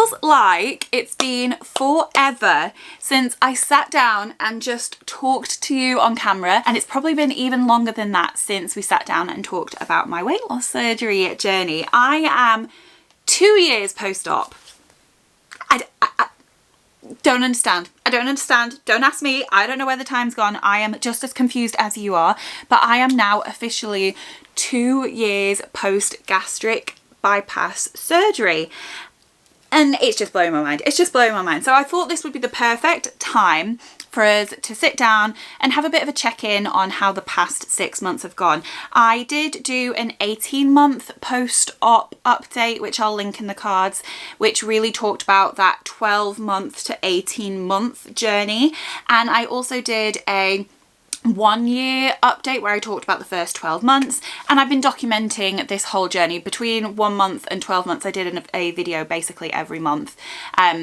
feels like it's been forever since I sat down and just talked to you on camera, and it's probably been even longer than that since we sat down and talked about my weight loss surgery journey. I am 2 years post-op. I don't understand. I don't understand. Don't ask me. I don't know where the time's gone. I am just as confused as you are, but I am now officially 2 years post-gastric bypass surgery. And it's just blowing my mind. It's just blowing my mind. So I thought this would be the perfect time for us to sit down and have a bit of a check-in on how the past 6 months have gone. I did do an 18-month post-op update, which I'll link in the cards, which really talked about that 12-month to 18-month journey. And I also did a 1-year update where I talked about the first 12 months, and I've been documenting this whole journey between 1 month and 12 months. I did a video basically every month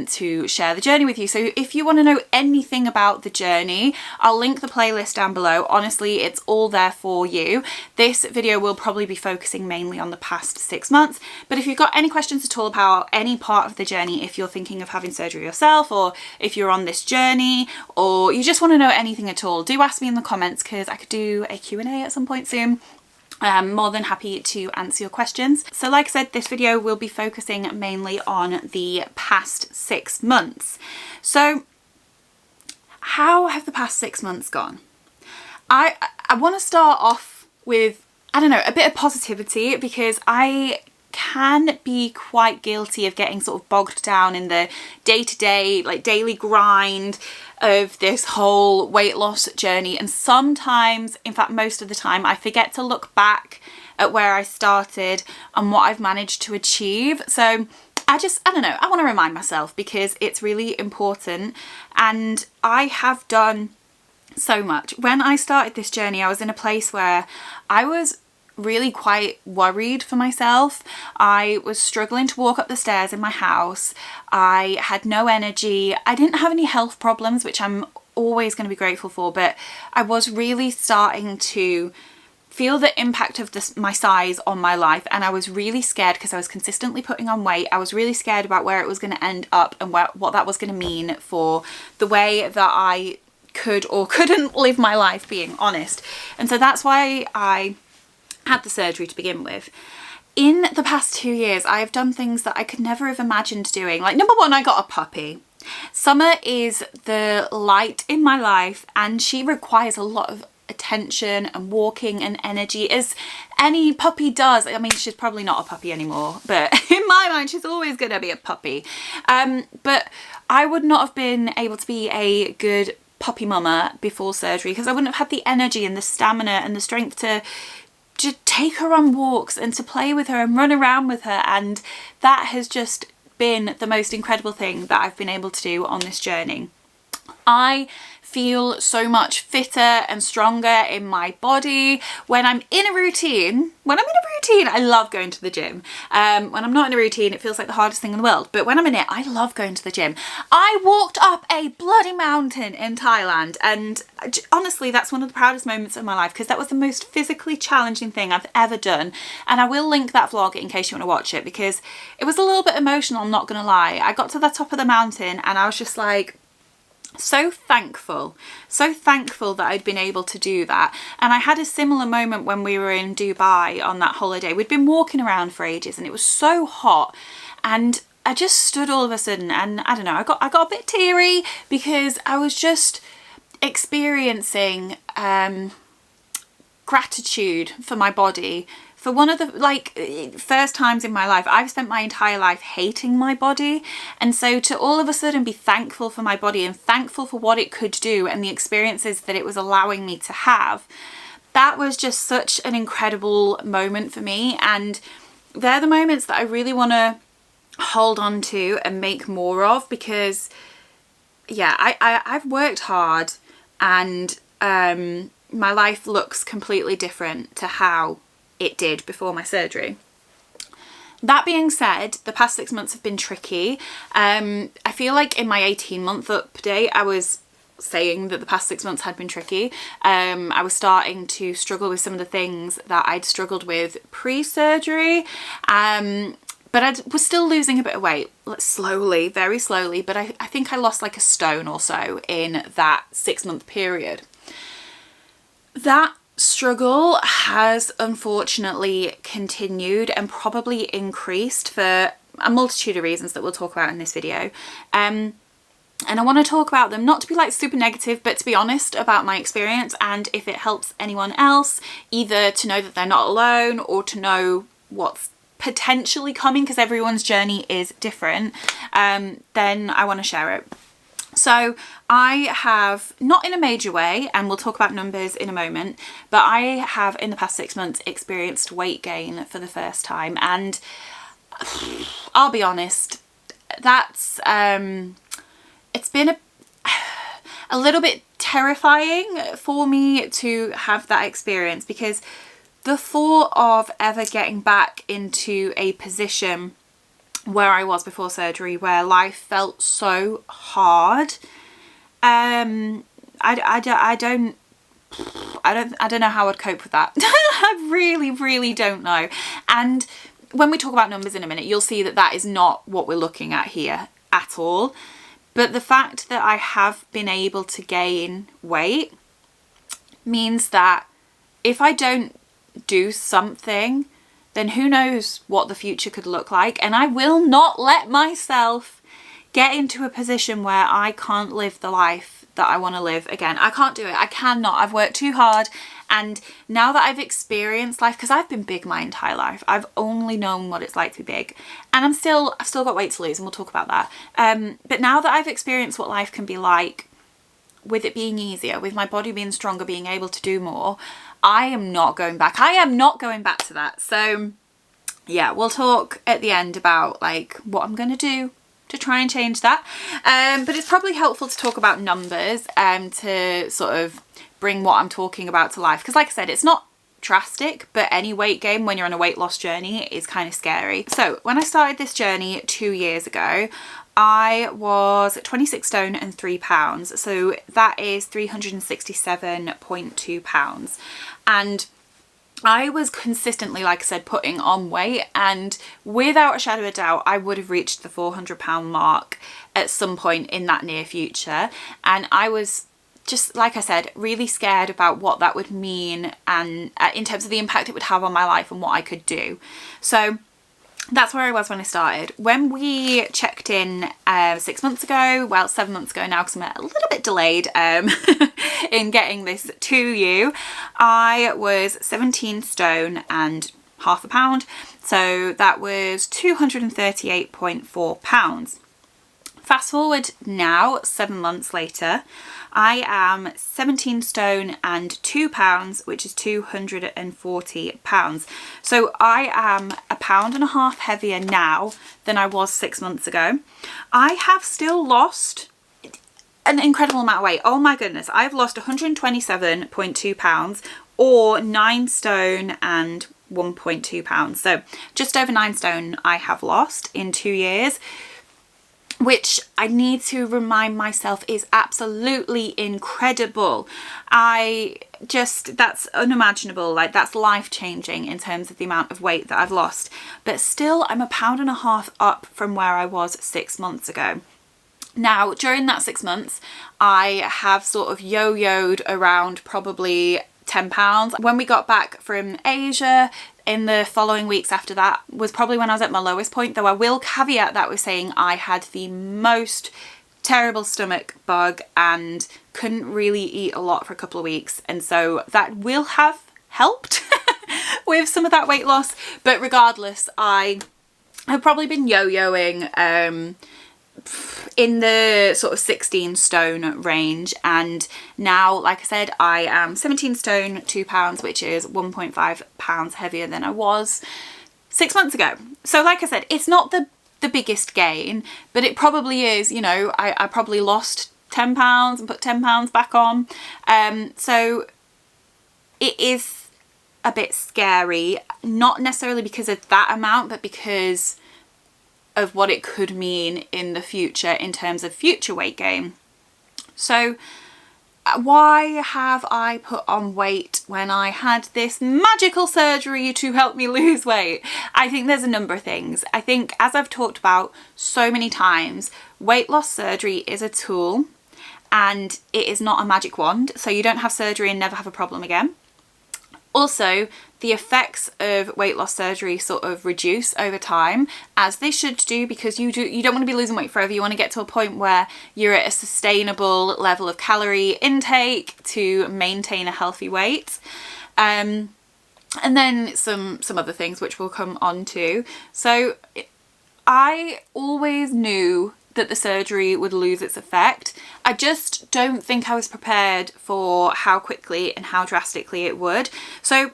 to share the journey with you. So if you want to know anything about the journey, I'll link the playlist down below. Honestly, it's all there for you. This video will probably be focusing mainly on the past 6 months, but if you've got any questions at all about any part of the journey, if you're thinking of having surgery yourself, or if you're on this journey, or you just want to know anything at all, do ask me in the comments, because I could do a Q&A at some point soon. I'm more than happy to answer your questions. So like I said, this video will be focusing mainly on the past 6 months. So how have the past 6 months gone? I want to start off with, I don't know, a bit of positivity, because I can be quite guilty of getting sort of bogged down in the day-to-day, like daily grind of this whole weight loss journey. And sometimes, in fact most of the time, I forget to look back at where I started and what I've managed to achieve. So I don't know, I want to remind myself, because it's really important, and I have done so much. When I started this journey, I was in a place where I was really quite worried for myself. I was struggling to walk up the stairs in my house. I had no energy. I didn't have any health problems, which I'm always going to be grateful for, but I was really starting to feel the impact of my size on my life, and I was really scared because I was consistently putting on weight. I was really scared about where it was going to end up and what that was going to mean for the way that I could or couldn't live my life, being honest. And so that's why I had the surgery to begin with. In the past 2 years, I have done things that I could never have imagined doing. Like, number one, I got a puppy. Summer is the light in my life, and she requires a lot of attention and walking and energy, as any puppy does. I mean, she's probably not a puppy anymore, but in my mind, she's always going to be a puppy. But I would not have been able to be a good puppy mama before surgery, because I wouldn't have had the energy and the stamina and the strength to take her on walks and to play with her and run around with her. And that has just been the most incredible thing that I've been able to do on this journey. I feel so much fitter and stronger in my body when I'm in a routine. I love going to the gym. When I'm not in a routine, it feels like the hardest thing in the world, but when I'm in it, I love going to the gym. I walked up a bloody mountain in Thailand, and honestly, that's one of the proudest moments of my life, because that was the most physically challenging thing I've ever done. And I will link that vlog in case you want to watch it, because it was a little bit emotional, I'm not gonna lie. I got to the top of the mountain and I was just like, so thankful that I'd been able to do that. And I had a similar moment when we were in Dubai on that holiday. We'd been walking around for ages and it was so hot, and I just stood all of a sudden, and I don't know, I got a bit teary, because I was just experiencing gratitude for my body. For one of the first times in my life, I've spent my entire life hating my body, and so to all of a sudden be thankful for my body and thankful for what it could do and the experiences that it was allowing me to have, that was just such an incredible moment for me. And they're the moments that I really want to hold on to and make more of, because yeah, I've worked hard, and my life looks completely different to how it did before my surgery. That being said, the past 6 months have been tricky. I feel like in my 18-month update, I was saying that the past 6 months had been tricky. I was starting to struggle with some of the things that I'd struggled with pre-surgery. but I was still losing a bit of weight, slowly, very slowly, but I think I lost like a stone or so in that 6-month period. That struggle has unfortunately continued and probably increased for a multitude of reasons that we'll talk about in this video. And I want to talk about them, not to be like super negative, but to be honest about my experience, and if it helps anyone else, either to know that they're not alone or to know what's potentially coming, because everyone's journey is different, then I want to share it. So I have, not in a major way, and we'll talk about numbers in a moment, but I have in the past 6 months experienced weight gain for the first time, and I'll be honest, that's it's been a little bit terrifying for me to have that experience, because the thought of ever getting back into a position where I was before surgery, where life felt so hard, I don't know how I'd cope with that. I really don't know. And when we talk about numbers in a minute, you'll see that that is not what we're looking at here at all. But the fact that I have been able to gain weight means that if I don't do something, then who knows what the future could look like. And I will not let myself get into a position where I can't live the life that I want to live again. I can't do it. I cannot. I've worked too hard. And now that I've experienced life, because I've been big my entire life, I've only known what it's like to be big. And I've still got weight to lose, and we'll talk about that. But now that I've experienced what life can be like, with it being easier, with my body being stronger, being able to do more, I am not going back. I am not going back to that. So yeah, we'll talk at the end about like what I'm going to do to try and change that. But it's probably helpful to talk about numbers to sort of bring what I'm talking about to life. Because like I said, it's not drastic, but any weight gain when you're on a weight loss journey is kind of scary. So when I started this journey 2 years ago, I was 26 stone and 3 pounds. So that is 367.2 pounds. And I was consistently, like I said, putting on weight, and without a shadow of a doubt, I would have reached the 400-pound mark at some point in that near future. And I was just, like I said, really scared about what that would mean, and in terms of the impact it would have on my life and what I could do. So that's where I was when I started. When we checked in 6 months ago, well, 7 months ago now, because I'm a little bit delayed in getting this to you, I was 17 stone and half a pound. So that was 238.4 pounds. Fast forward now, 7 months later, I am 17 stone and 2 pounds, which is 240 pounds. So I am 1.5 pounds heavier now than I was 6 months ago. I have still lost an incredible amount of weight. Oh my goodness, I've lost 127.2 pounds, or 9 stone and 1.2 pounds. So just over 9 stone I have lost in 2 years, which I need to remind myself is absolutely incredible. That's unimaginable. Like, that's life-changing in terms of the amount of weight that I've lost. But still, I'm 1.5 pounds up from where I was 6 months ago. Now, during that 6 months, I have sort of yo-yoed around probably 10 pounds. When we got back from Asia, in the following weeks after that was probably when I was at my lowest point, though I will caveat that with saying I had the most terrible stomach bug and couldn't really eat a lot for a couple of weeks, and so that will have helped with some of that weight loss. But regardless, I have probably been yo-yoing in the sort of 16 stone range, and now, like I said, I am 17 stone 2 pounds, which is 1.5 pounds heavier than I was 6 months ago. So like I said, it's not the biggest gain, but it probably is. You know, I probably lost 10 pounds and put 10 pounds back on, so it is a bit scary, not necessarily because of that amount, but because of what it could mean in the future in terms of future weight gain. So why have I put on weight when I had this magical surgery to help me lose weight? I think there's a number of things. I think, as I've talked about so many times, weight loss surgery is a tool and it is not a magic wand. So you don't have surgery and never have a problem again. Also, the effects of weight loss surgery sort of reduce over time, as they should do, because you don't want to be losing weight forever. You want to get to a point where you're at a sustainable level of calorie intake to maintain a healthy weight. And then some other things which we'll come on to. So I always knew that the surgery would lose its effect. I just don't think I was prepared for how quickly and how drastically it would. So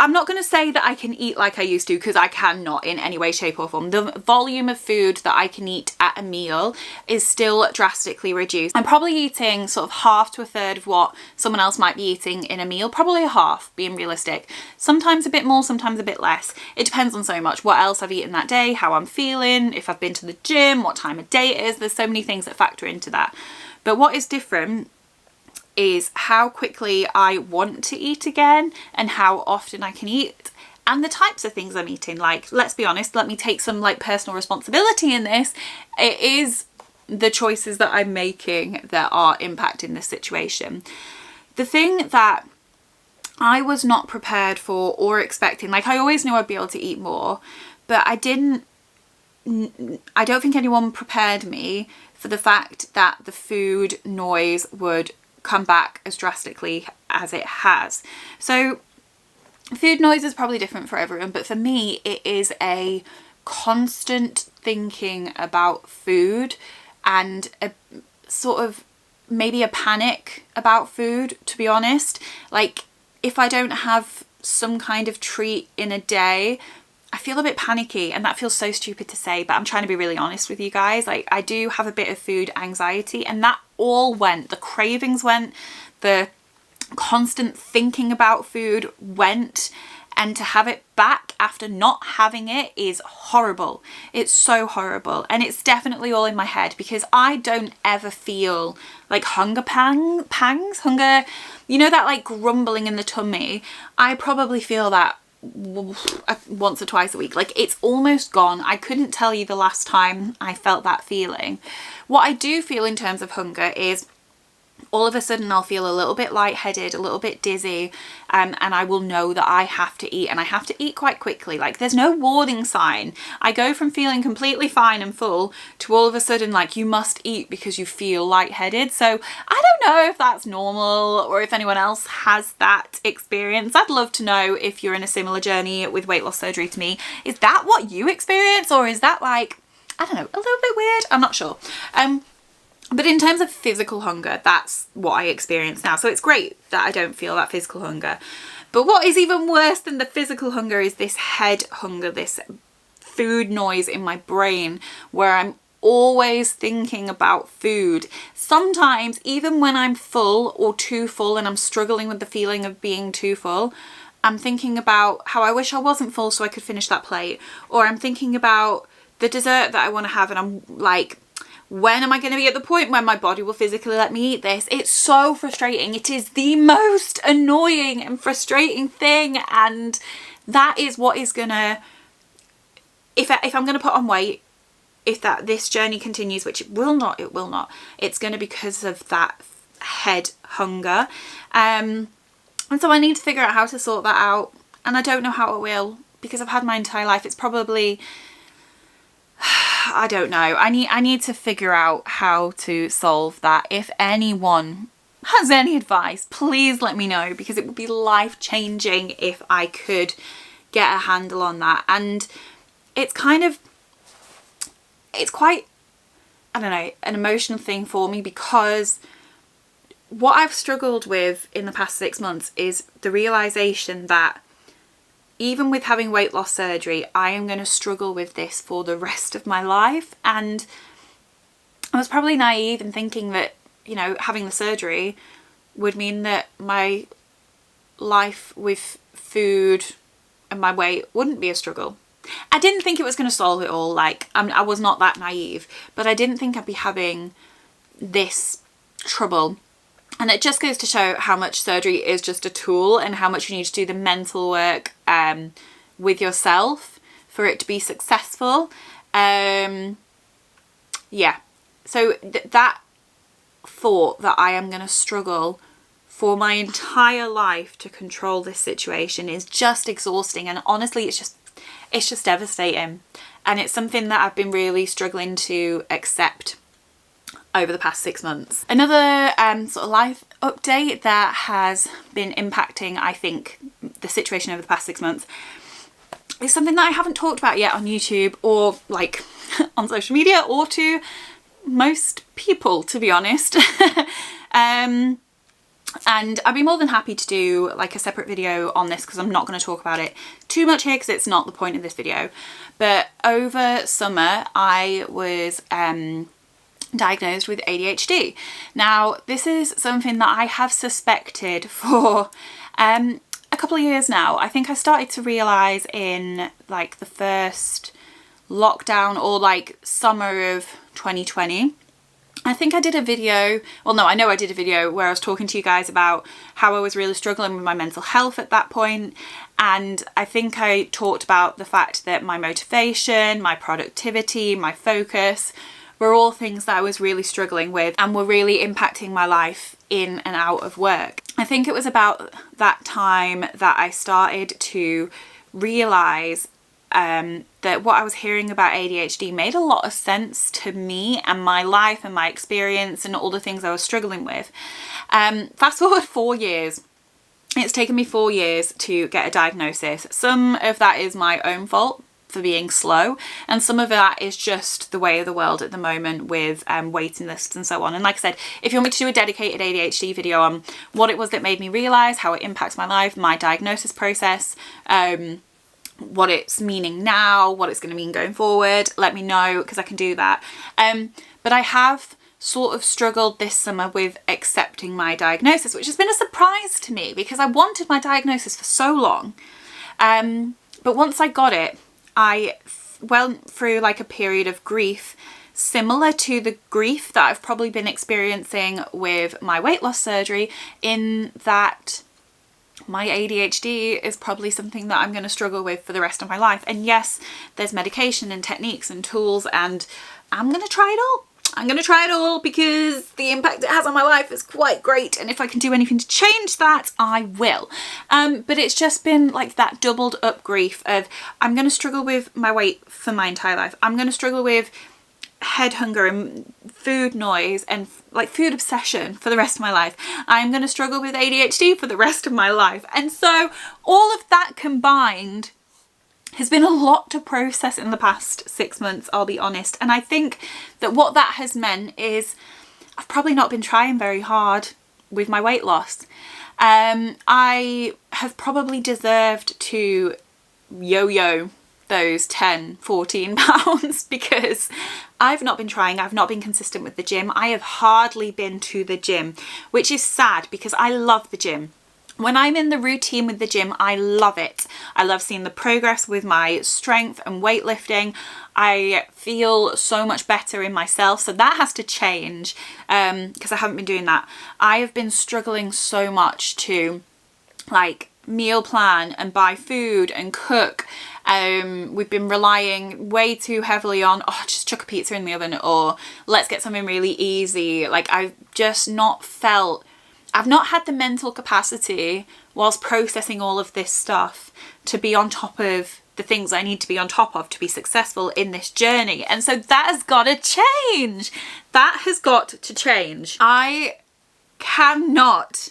I'm not going to say that I can eat like I used to, because I cannot in any way, shape or form. The volume of food that I can eat at a meal is still drastically reduced. I'm probably eating sort of half to a third of what someone else might be eating in a meal. Probably a half, being realistic. Sometimes a bit more, sometimes a bit less. It depends on so much. What else I've eaten that day, how I'm feeling, if I've been to the gym, what time of day it is. There's so many things that factor into that. But what is different is how quickly I want to eat again and how often I can eat and the types of things I'm eating. Like, let's be honest, let me take some like personal responsibility in this. It is the choices that I'm making that are impacting this situation. The thing that I was not prepared for or expecting, like I always knew I'd be able to eat more, but I don't think anyone prepared me for the fact that the food noise would come back as drastically as it has. So food noise is probably different for everyone, but for me it is a constant thinking about food and a sort of maybe a panic about food, to be honest. Like, if I don't have some kind of treat in a day, I feel a bit panicky, and that feels so stupid to say, but I'm trying to be really honest with you guys. Like, I do have a bit of food anxiety, and that all went. The cravings went, the constant thinking about food went, and to have it back after not having it is horrible. It's so horrible, and it's definitely all in my head, because I don't ever feel like hunger pangs, hunger, you know, that like grumbling in the tummy. I probably feel that once or twice a week. Like, it's almost gone. I couldn't tell you the last time I felt that feeling. What I do feel in terms of hunger is all of a sudden I'll feel a little bit lightheaded, a little bit dizzy, and I will know that I have to eat, and I have to eat quite quickly. Like, there's no warning sign. I go from feeling completely fine and full to all of a sudden like, you must eat because you feel lightheaded. So I don't know if that's normal or if anyone else has that experience. I'd love to know if you're in a similar journey with weight loss surgery to me. Is that what you experience, or is that like, I don't know, a little bit weird? I'm not sure. But in terms of physical hunger, that's what I experience now. So it's great that I don't feel that physical hunger. But what is even worse than the physical hunger is this head hunger, this food noise in my brain, where I'm always thinking about food. Sometimes, even when I'm full or too full and I'm struggling with the feeling of being too full, I'm thinking about how I wish I wasn't full so I could finish that plate. Or I'm thinking about the dessert that I want to have, and I'm like, when am I going to be at the point when my body will physically let me eat this? It's so frustrating. It is the most annoying and frustrating thing. And that is what is going to, if I'm going to put on weight, if this journey continues, which it will not, it's going to be because of that head hunger. And so I need to figure out how to sort that out. And I don't know how I will, because I've had my entire life. It's probably, I don't know. I need to figure out how to solve that. If anyone has any advice, please let me know, because it would be life-changing if I could get a handle on that. And it's quite, I don't know, an emotional thing for me, because what I've struggled with in the past 6 months is the realization that even with having weight loss surgery, I am going to struggle with this for the rest of my life. And I was probably naive in thinking that, you know, having the surgery would mean that my life with food and my weight wouldn't be a struggle. I didn't think it was going to solve it all. Like, I was not that naive, but I didn't think I'd be having this trouble. And it just goes to show how much surgery is just a tool and how much you need to do the mental work with yourself for it to be successful. Yeah, so that thought that I am going to struggle for my entire life to control this situation is just exhausting, and honestly it's just devastating, and it's something that I've been really struggling to accept over the past 6 months. Another sort of life update that has been impacting, I think, the situation over the past 6 months is something that I haven't talked about yet on YouTube or like on social media or to most people, to be honest. And I'd be more than happy to do like a separate video on this because I'm not going to talk about it too much here because it's not the point of this video. But over summer I was diagnosed with ADHD. Now this is something that I have suspected for a couple of years now. I think I started to realise in like the first lockdown or like summer of 2020. I think I did a video, well no, I know I did a video where I was talking to you guys about how I was really struggling with my mental health at that point, and I think I talked about the fact that my motivation, my productivity, my focus were all things that I was really struggling with and were really impacting my life in and out of work. I think it was about that time that I started to realise that what I was hearing about ADHD made a lot of sense to me and my life and my experience and all the things I was struggling with. Fast forward 4 years. It's taken me 4 years to get a diagnosis. Some of that is my own fault for being slow, and some of that is just the way of the world at the moment with waiting lists and so on. And like I said, if you want me to do a dedicated ADHD video on what it was that made me realise how it impacts my life, my diagnosis process, what it's meaning now, what it's going to mean going forward, let me know because I can do that. But I have sort of struggled this summer with accepting my diagnosis, which has been a surprise to me because I wanted my diagnosis for so long. But once I got it, I went through like a period of grief similar to the grief that I've probably been experiencing with my weight loss surgery, in that my ADHD is probably something that I'm going to struggle with for the rest of my life. And yes, there's medication and techniques and tools, and I'm going to try it all. I'm going to try it all because the impact it has on my life is quite great, and if I can do anything to change that, I will. But it's just been like that doubled up grief of I'm going to struggle with my weight for my entire life. I'm going to struggle with head hunger and food noise and like food obsession for the rest of my life. I'm going to struggle with ADHD for the rest of my life. And so all of that combined has been a lot to process in the past 6 months, I'll be honest. And I think that what that has meant is I've probably not been trying very hard with my weight loss. I have probably deserved to yo-yo those 10, 14 pounds because I've not been trying. I've not been consistent with the gym. I have hardly been to the gym, which is sad because I love the gym. When I'm in the routine with the gym, I love it. I love seeing the progress with my strength and weightlifting. I feel so much better in myself. So that has to change because I haven't been doing that. I have been struggling so much to like meal plan and buy food and cook. We've been relying way too heavily on, oh, just chuck a pizza in the oven, or let's get something really easy. Like I've not had the mental capacity whilst processing all of this stuff to be on top of the things I need to be on top of to be successful in this journey. And so that has got to change. That has got to change. I cannot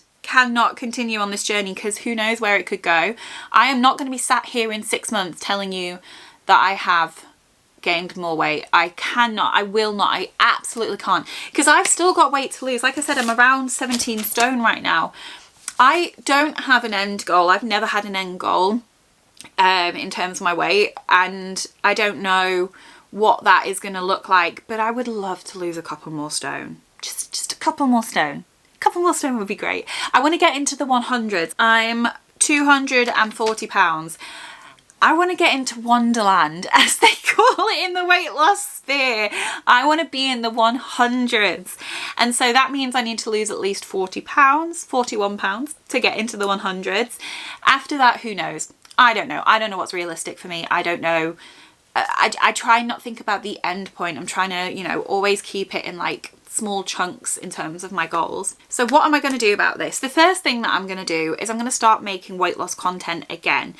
continue on this journey because who knows where it could go. I am not going to be sat here in 6 months telling you that I have gained more weight. I cannot, I will not, I absolutely can't, because I've still got weight to lose. Like I said, I'm around 17 stone right now. I don't have an end goal. I've never had an end goal in terms of my weight, and I don't know what that is going to look like, but I would love to lose a couple more stone. Just a couple more stone. A couple more stone would be great. I want to get into the 100s. I'm 240 pounds. I want to get into Wonderland, as they call it in the weight loss sphere. I want to be in the 100s. And so that means I need to lose at least 40 pounds, 41 pounds to get into the 100s. After that, who knows? I don't know. I don't know what's realistic for me. I don't know. I try and not think about the end point. I'm trying to, you know, always keep it in like small chunks in terms of my goals. So what am I going to do about this? The first thing that I'm going to do is I'm going to start making weight loss content again.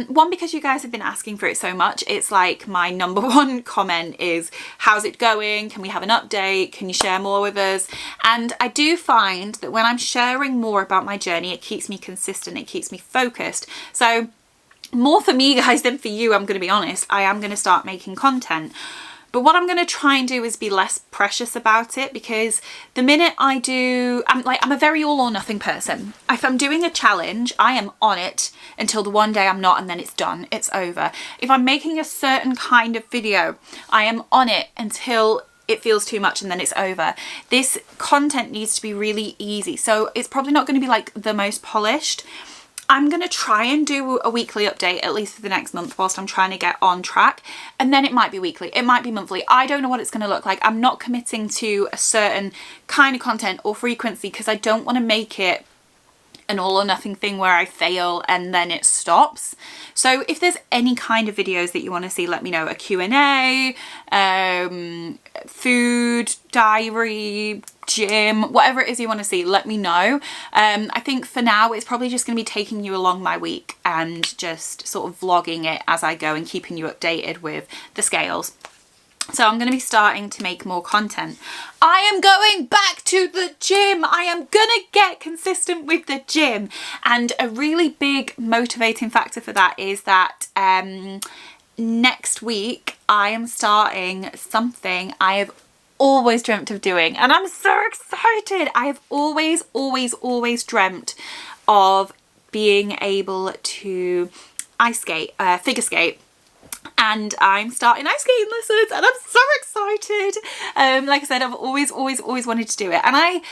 One, because you guys have been asking for it so much. It's like my number one comment is, how's it going? Can we have an update? Can you share more with us? And I do find that when I'm sharing more about my journey, it keeps me consistent. It keeps me focused. So more for me guys than for you, I'm going to be honest. I am going to start making content. But what I'm going to try and do is be less precious about it, because the minute I do, I'm a very all or nothing person. If I'm doing a challenge, I am on it until the one day I'm not, and then it's done, it's over. If I'm making a certain kind of video, I am on it until it feels too much and then it's over. This content needs to be really easy. So it's probably not going to be like the most polished. I'm going to try and do a weekly update, at least for the next month, whilst I'm trying to get on track. And then it might be weekly, it might be monthly. I don't know what it's going to look like. I'm not committing to a certain kind of content or frequency, because I don't want to make it an all or nothing thing where I fail and then it stops. So if there's any kind of videos that you want to see, let me know. A Q&A, food, diary, gym, whatever it is you want to see, let me know. I think for now it's probably just going to be taking you along my week and just sort of vlogging it as I go and keeping you updated with the scales. So I'm going to be starting to make more content. I am going back to the gym. I am going to get consistent with the gym. And a really big motivating factor for that is that next week I am starting something I have always dreamt of doing. And I'm so excited. I have always dreamt of being able to ice skate, figure skate. And I'm starting ice skating lessons and I'm so excited. Like I said, I've always wanted to do it. And I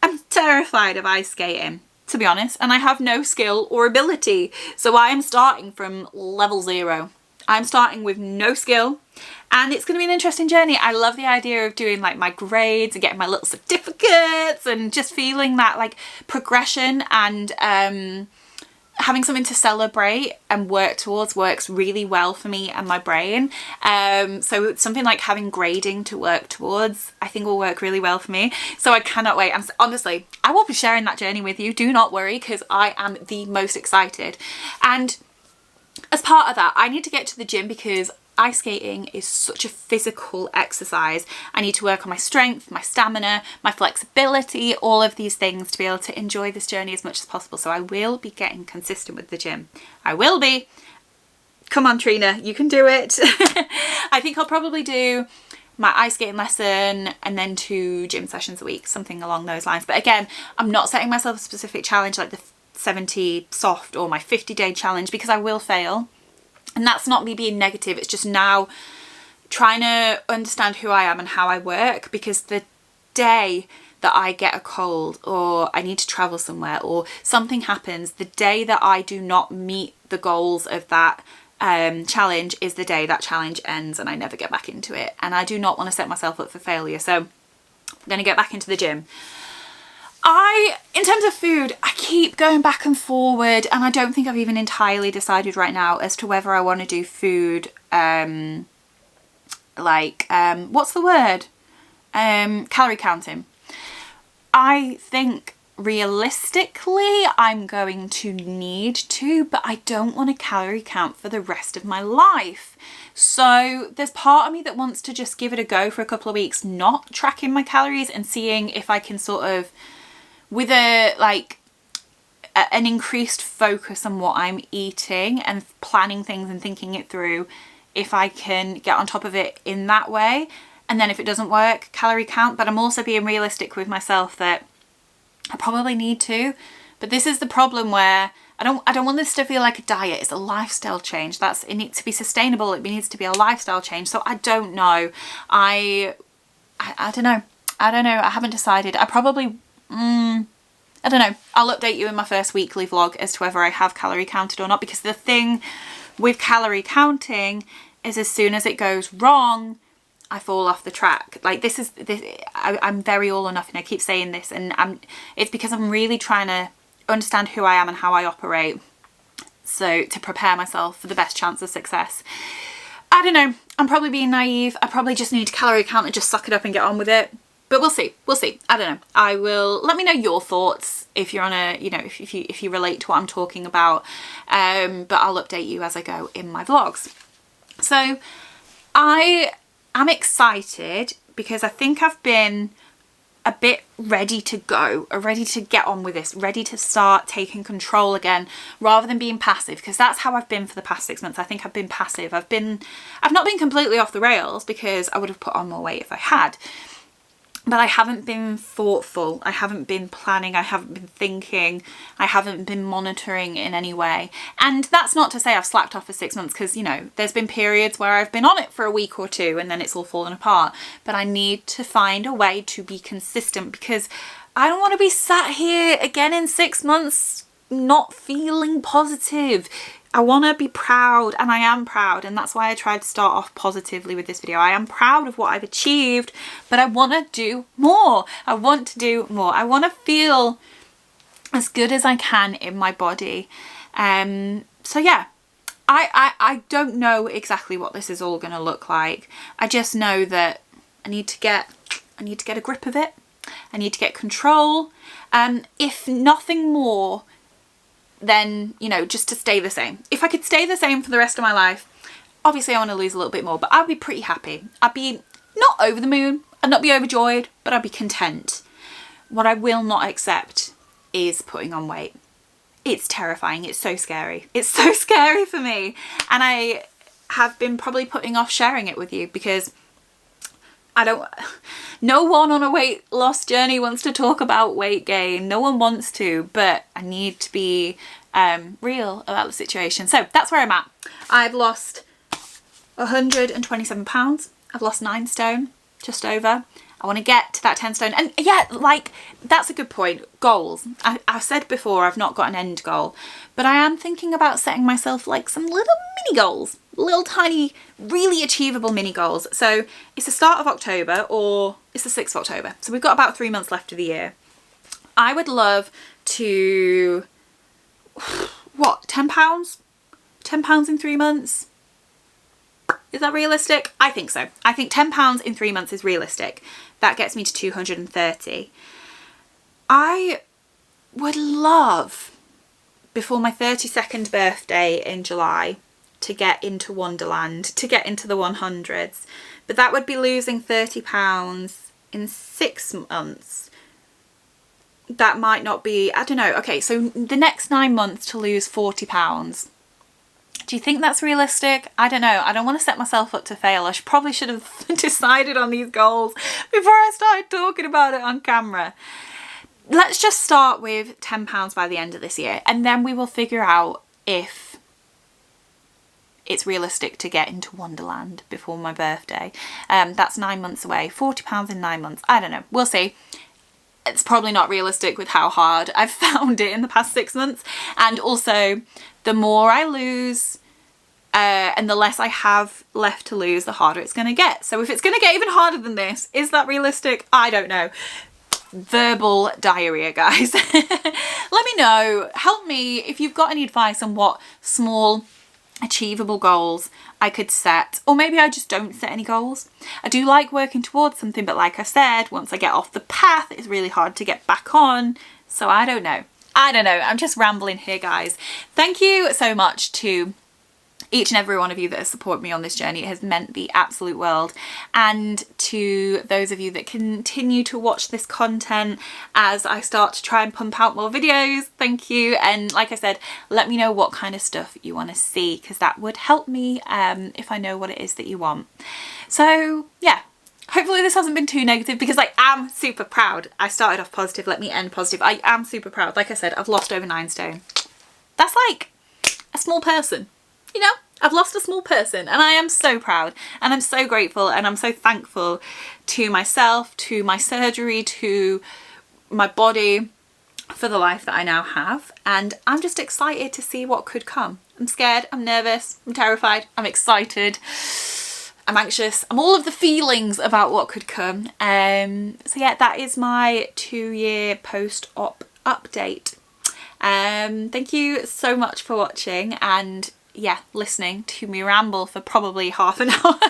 am terrified of ice skating, to be honest. And I have no skill or ability. So I am starting from level 0. I'm starting with no skill. And it's going to be an interesting journey. I love the idea of doing like my grades and getting my little certificates and just feeling that like progression and having something to celebrate and work towards works really well for me and my brain. So something like having grading to work towards, I think will work really well for me. So I cannot wait. Honestly, I will be sharing that journey with you. Do not worry, because I am the most excited. And as part of that, I need to get to the gym because ice skating is such a physical exercise. I need to work on my strength, my stamina, my flexibility, all of these things to be able to enjoy this journey as much as possible. So I will be getting consistent with the gym. I will be. Come on, Trina, you can do it. I think I'll probably do my ice skating lesson and then 2 gym sessions a week, something along those lines. But again, I'm not setting myself a specific challenge like the 70 soft or my 50-day challenge, because I will fail. And that's not me being negative, it's just now trying to understand who I am and how I work, because the day that I get a cold or I need to travel somewhere or something happens, the day that I do not meet the goals of that challenge is the day that challenge ends and I never get back into it. And I do not want to set myself up for failure. So I'm going to get back into the gym. In terms of food, I keep going back and forward, and I don't think I've even entirely decided right now as to whether I want to do food, what's the word? Calorie counting. I think realistically I'm going to need to, but I don't want to calorie count for the rest of my life. So there's part of me that wants to just give it a go for a couple of weeks, not tracking my calories and seeing if I can sort of, with an increased focus on what I'm eating and planning things and thinking it through, if I can get on top of it in that way. And then if it doesn't work, calorie count. But I'm also being realistic with myself that I probably need to. But this is the problem where I don't want this to feel like a diet. It's a lifestyle change. It needs to be sustainable. It needs to be a lifestyle change. So I don't know. I don't know. I haven't decided. I probably I don't know. I'll update you in my first weekly vlog as to whether I have calorie counted or not, because the thing with calorie counting is as soon as it goes wrong, I fall off the track. Like I'm very all or nothing. I keep saying this, and it's because I'm really trying to understand who I am and how I operate, so to prepare myself for the best chance of success. I don't know, I'm probably being naive. I probably just need to calorie count and just suck it up and get on with it, but we'll see. I don't know. I will let me know your thoughts if you're on a, you know, if you relate to what I'm talking about, but I'll update you as I go in my vlogs. So I'm excited because I think I've been a bit ready to go, or ready to get on with this, ready to start taking control again rather than being passive, because that's how I've been for the past 6 months. I think I've been passive. I've not been completely off the rails, because I would have put on more weight if I had. But I haven't been thoughtful, I haven't been planning, I haven't been thinking, I haven't been monitoring in any way. And that's not to say I've slacked off for 6 months, because, you know, there's been periods where I've been on it for a week or two and then it's all fallen apart. But I need to find a way to be consistent, because I don't want to be sat here again in 6 months not feeling positive. I want to be proud, and I am proud, and that's why I tried to start off positively with this video. I am proud of what I've achieved, but I want to do more. I want to do more. I want to feel as good as I can in my body. So yeah, I don't know exactly what this is all going to look like. I just know that I need to get a grip of it. I need to get control. If nothing more, then, you know, just to stay the same. If I could stay the same for the rest of my life, obviously I want to lose a little bit more, but I'd be pretty happy. I'd be not over the moon, I'd not be overjoyed, but I'd be content. What I will not accept is putting on weight. It's terrifying. It's so scary. It's so scary for me. And I have been probably putting off sharing it with you, because no one on a weight loss journey wants to talk about weight gain. No one wants to, but I need to be real about the situation. So that's where I'm at. I've lost 127 pounds. I've lost 9 stone, just over. I want to get to that 10 stone. And yeah, like, that's a good point. Goals. I've said before, I've not got an end goal, but I am thinking about setting myself like some little mini goals, little tiny, really achievable mini goals. So it's the start of October, or it's the 6th of October. So we've got about 3 months left of the year. I would love to, what, 10 pounds? 10 pounds in 3 months? Is that realistic? I think so. I think 10 pounds in 3 months is realistic. That gets me to 230. I would love, before my 32nd birthday in July, to get into Wonderland, to get into the 100s. But that would be losing 30 pounds in 6 months. That might not be, I don't know. Okay, so the next 9 months to lose 40 pounds. Do you think that's realistic? I don't know. I don't want to set myself up to fail. I probably should have decided on these goals before I started talking about it on camera. Let's just start with 10 pounds by the end of this year, and then we will figure out if it's realistic to get into Wonderland before my birthday. That's 9 months away. 40 pounds in 9 months. I don't know. We'll see. It's probably not realistic with how hard I've found it in the past 6 months. And also, the more I lose and the less I have left to lose, the harder it's going to get. So if it's going to get even harder than this, is that realistic? I don't know. Verbal diarrhea, guys. Let me know. Help me if you've got any advice on what small achievable goals I could set, or maybe I just don't set any goals. I do like working towards something, but like I said, once I get off the path, it's really hard to get back on. So I don't know. I'm just rambling here, guys. Thank you so much to each and every one of you that has supported me on this journey. It has meant the absolute world. And to those of you that continue to watch this content as I start to try and pump out more videos, thank you. And like I said, let me know what kind of stuff you want to see, because that would help me if I know what it is that you want. So yeah, hopefully this hasn't been too negative, because I am super proud. I started off positive, let me end positive. I am super proud. Like I said, I've lost over 9 stone. That's like a small person. You know, I've lost a small person, and I am so proud, and I'm so grateful, and I'm so thankful to myself, to my surgery, to my body, for the life that I now have. And I'm just excited to see what could come. I'm scared, I'm nervous, I'm terrified, I'm excited, I'm anxious, I'm all of the feelings about what could come. So yeah, that is my 2-year post-op update. Thank you so much for watching and yeah, listening to me ramble for probably half an hour.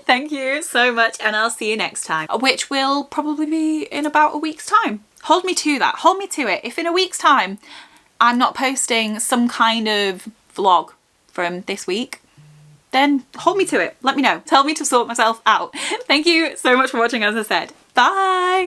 Thank you so much, and I'll see you next time, which will probably be in about a week's time. Hold me to that, hold me to it. If in a week's time I'm not posting some kind of vlog from this week, then hold me to it. Let me know. Tell me to sort myself out. Thank you so much for watching, as I said. Bye!